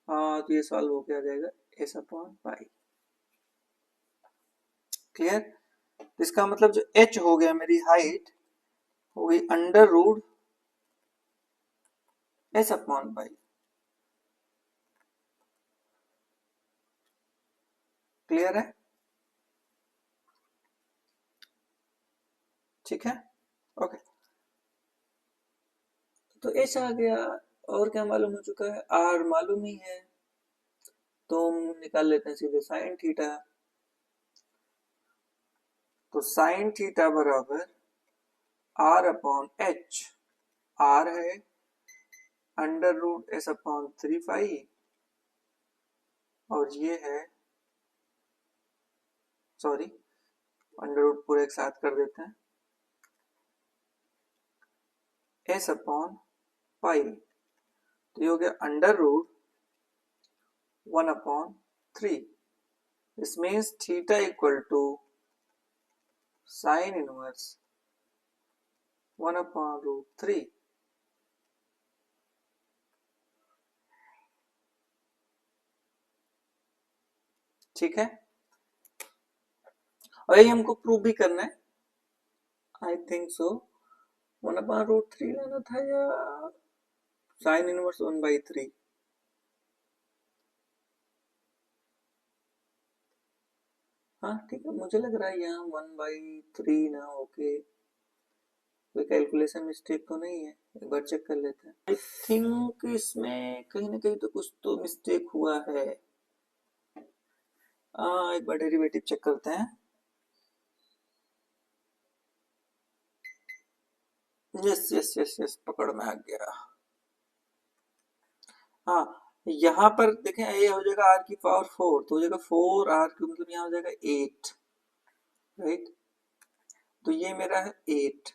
तो ये सॉल्व होकर आ जाएगा s अपॉन पाई, क्लियर। इसका मतलब जो h हो गया मेरी हाइट हो गई under root s upon pi, clear है, ठीक है, ओके। तो h आ गया, और क्या मालूम हो चुका है, r मालूम ही है, तो हम निकाल लेते हैं सीधे साइन थीटा, तो साइन थीटा बराबर r अपॉन h, r है अंडर रूट एस अपॉन 3 पाई, और ये है, सॉरी अंडर रूट पूरे एक साथ कर देते हैं, एस अपॉन पाई, तो ये हो गया under root 1 upon 3, this means theta equal to sine inverse 1 upon root 3। ठीक है, और ये हमको प्रूव भी करना है, I think so 1 upon root 3 लेना था या साइन इनवर्स 1/3, हाँ ठीक है, मुझे लग रहा है यहाँ 1/3 ना होके कोई कैलकुलेशन मिस्टेक तो नहीं है, एक बार चेक कर लेते हैं। आई थिंक इसमें कहीं ना कहीं तो कुछ तो मिस्टेक हुआ है, एक बार डेरिवेटिव चेक करते हैं, यस यस यस यस पकड़ में आ गया, हाँ यहाँ पर देखें ये हो जाएगा आर की पावर 4, तो हो जाएगा 4 आर की, मतलब यहाँ हो जाएगा 8, राइट, तो ये मेरा है 8,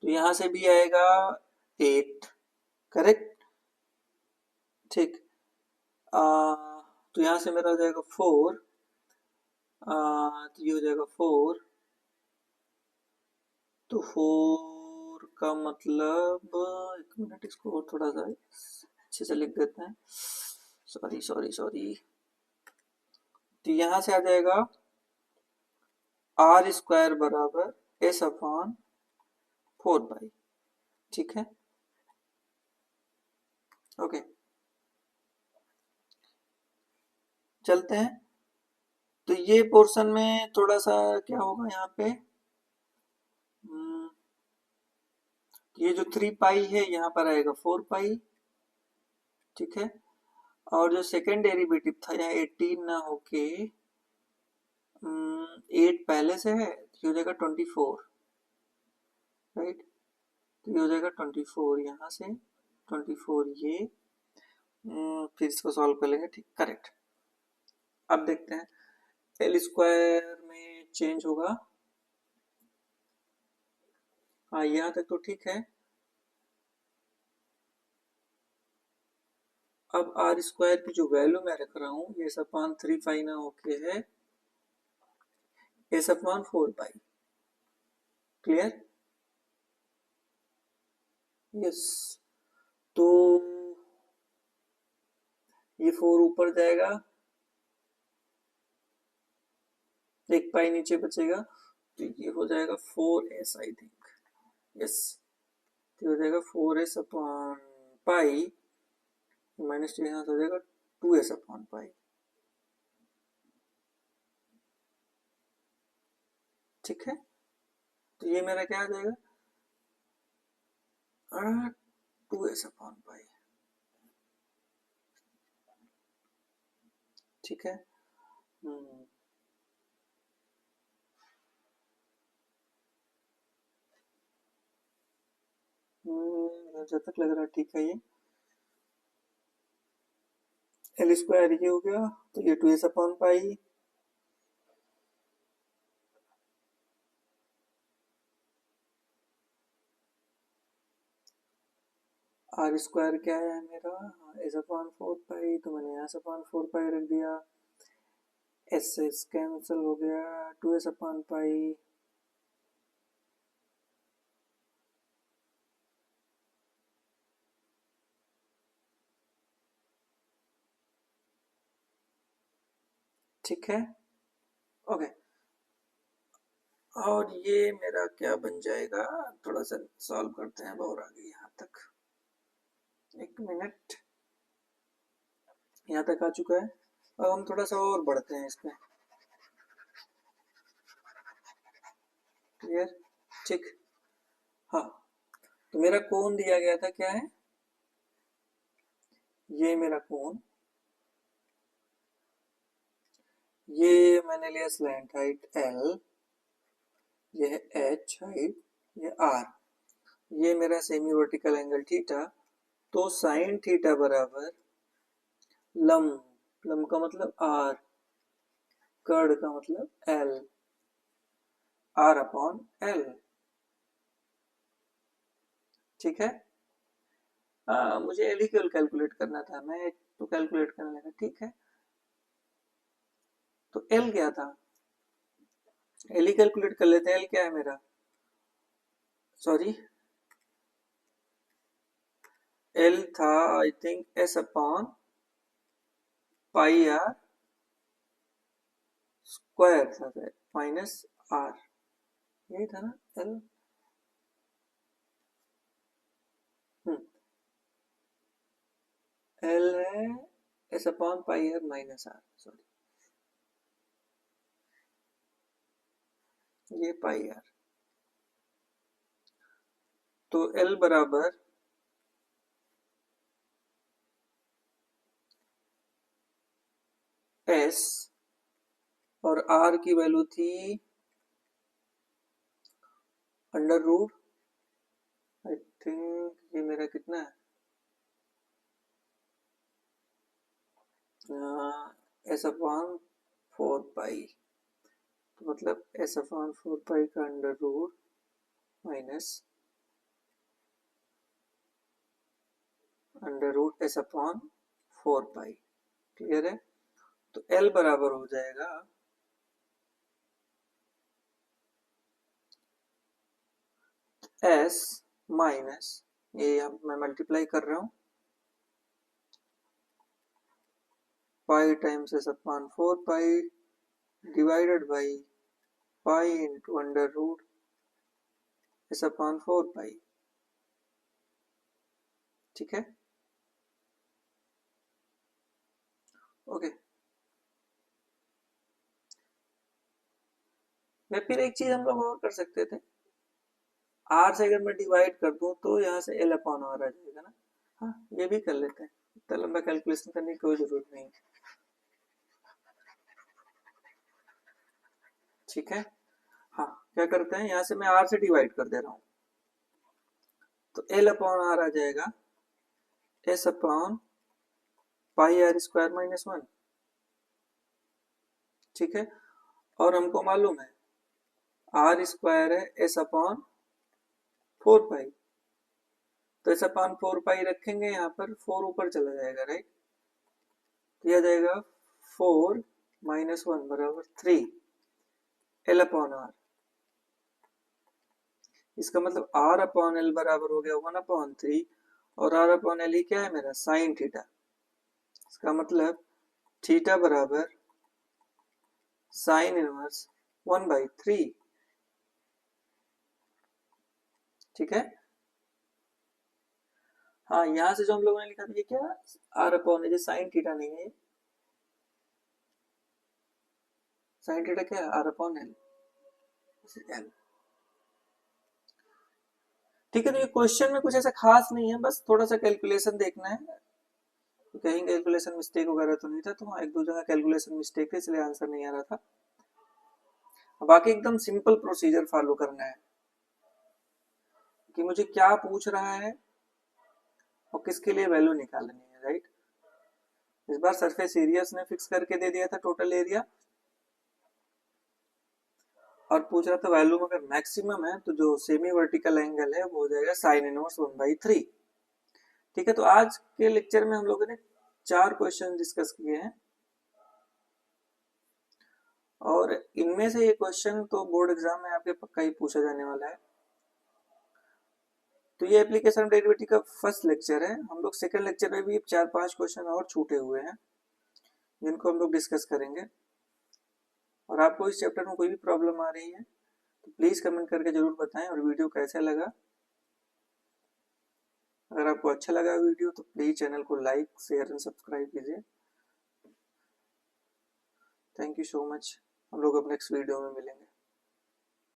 तो यहाँ से भी आएगा 8, करेक्ट, ठीक, तो यहाँ से मेरा हो जाएगा 4, तो ये हो जाएगा 4, तो 4 का मतलब, एक मिनट इसको थोड़ा सा अच्छे से लिख देते हैं, सॉरी सॉरी सॉरी, तो यहाँ से आ जाएगा आर स्क्वायर बराबर एस अपॉन 4 पाई, ठीक है, ओके, चलते हैं, तो ये पोर्शन में थोड़ा सा क्या होगा यहाँ पे, ये जो 3 पाई है यहाँ पर आएगा 4 पाई, ठीक है, और जो सेकेंड डेरिवेटिव था यहाँ 18 ना होके 8 पहले से है, तो ये हो जाएगा 24, राइट, तो ये हो जाएगा 24 यहाँ से 24 ये, फिर इसको सॉल्व कर लेंगे, ठीक, करेक्ट। अब देखते हैं एल स्क्वायर में चेंज होगा, हाँ यहाँ तक तो ठीक है, अब आर स्क्वायर की जो वैल्यू मैं रख रहा हूँ ये अपॉन 3 पाई ना होके है S upon 4 pi, clear, yes, तो ये 4 ऊपर जाएगा, एक पाई नीचे बचेगा, तो ये हो जाएगा 4s आई थिंक, यस, तो हो जाएगा 4s upon pi, minus two यहाँ हो जाएगा 2s अपॉन पाई। ठीक है, तो ये मेरा क्या आ जाएगा, 2s अपॉन पाई। ठीक है, जब तक लग रहा है ठीक है। ये एल स्क्वायर ये हो गया, तो ये 2s upon pi, R square क्या है मेरा, एस अपॉन 4 पाई, तो मैंने यहाँ से अपॉन 4 पाई रख दिया, एस से कैंसिल हो गया, 2s अपॉन पाई, ठीक है, ओके। और ये मेरा क्या बन जाएगा, थोड़ा सा सॉल्व करते हैं, और आ गई यहाँ तक, एक मिनट, यहाँ तक आ चुका है। अब हम थोड़ा सा और बढ़ते हैं इस पे, क्लियर, ठीक। हाँ, तो मेरा कोण दिया गया था, क्या है, ये मेरा कोण, ये मैंने लिया स्लैंट हाइट L, ये है H हाइट, ये R, ये मेरा सेमी वर्टिकल एंगल थीटा, तो साइन थीटा बराबर लंब, लंब का मतलब R, कर्ड का मतलब L, R अपॉन L। ठीक है, मुझे एल ही केवल कैलकुलेट करना था, मैं तो कैलकुलेट करने लगा, ठीक है। तो एल क्या था, एल ही कैलकुलेट कर लेते हैं, एल क्या है मेरा, सॉरी, एल था I think S upon pi R square था, माइनस आर, यही था ना एल। एल है S upon pi R minus R, sorry, ये पाई आर, तो एल बराबर एस, और आर की वैल्यू थी अंडर रूट, आई थिंक ये मेरा कितना है, एस अपॉन 4 पाई, तो मतलब एस अपॉन 4 पाई का under root minus under root S upon 4 pi, clear है। तो एल बराबर हो जाएगा एस माइनस, ये मैं मल्टीप्लाई कर रहा हूँ, pi times S upon 4 pi divided by pi into under root S upon 4 pi. ठीक है, ओके। मैं फिर एक चीज हम लोग और कर सकते थे, आर से अगर मैं डिवाइड कर दूं तो यहाँ से एल अपॉन आर आ जाएगा ना, हाँ ये भी कर लेते हैं, इतना लंबा कैलकुलेशन करने की कोई जरूरत नहीं। ठीक है, हाँ क्या करते हैं, यहाँ से मैं आर से डिवाइड कर दे रहा हूँ, तो एल अपॉन आर आ जाएगा S upon pi R square minus 1। ठीक है, और हमको मालूम है आर स्क्वायर है एस अपॉन 4 पाई, तो एस अपॉन 4 पाई रखेंगे, यहाँ पर 4 ऊपर चला जाएगा, राइट, तो यह जाएगा 4 माइनस 1 बराबर 3 एल अपॉन आर, इसका मतलब आर अपॉन एल बराबर हो गया 1 अपॉन 3, और आर अपॉन एल ही क्या है मेरा, साइन थीटा, इसका मतलब थीटा बराबर साइन इनवर्स 1/3। ठीक है। हाँ, यहां से जो हम लोगों ने लिखा था ये क्या, आर अपॉन है, साइन थीटा नहीं है, साइन थीटा क्या है, आर अपॉन एल। ठीक है, तो ये क्वेश्चन में कुछ ऐसा खास नहीं है, बस थोड़ा सा कैलकुलेशन देखना है, तो कहीं कैलकुलेशन मिस्टेक वगैरह तो नहीं था, तो हाँ एक दो जगह कैलकुलेशन मिस्टेक थी इसलिए आंसर नहीं आ रहा था। बाकी एकदम सिंपल प्रोसीजर फॉलो करना है कि मुझे क्या पूछ रहा है और किसके लिए वैल्यू निकालनी है, राइट। इस बार सरफेस एरिया ने फिक्स करके दे दिया था टोटल एरिया, और पूछ रहा था वैल्यू में अगर मैक्सिमम है तो जो सेमी वर्टिकल एंगल है वो हो जाएगा साइन इनवर्स 1/3। ठीक है, तो आज के लेक्चर में हम लोगों ने 4 क्वेश्चन डिस्कस किए हैं, और इनमें से ये क्वेश्चन तो बोर्ड एग्जाम में आपके पक्का ही पूछा जाने वाला है। तो ये एप्लीकेशन ऑफ डेरिवेटिव का फर्स्ट लेक्चर है। हम लोग सेकंड लेक्चर में भी 4-5 क्वेश्चन और छूटे हुए हैं जिनको हम लोग डिस्कस करेंगे। और आपको इस चैप्टर में कोई भी प्रॉब्लम आ रही है तो प्लीज कमेंट करके जरूर बताएं, और वीडियो कैसा लगा। अगर आपको अच्छा लगा वीडियो तो प्लीज चैनल को लाइक, शेयर एंड सब्सक्राइब कीजिए। Thank you so much. हम लोग अब नेक्स्ट वीडियो में मिलेंगे।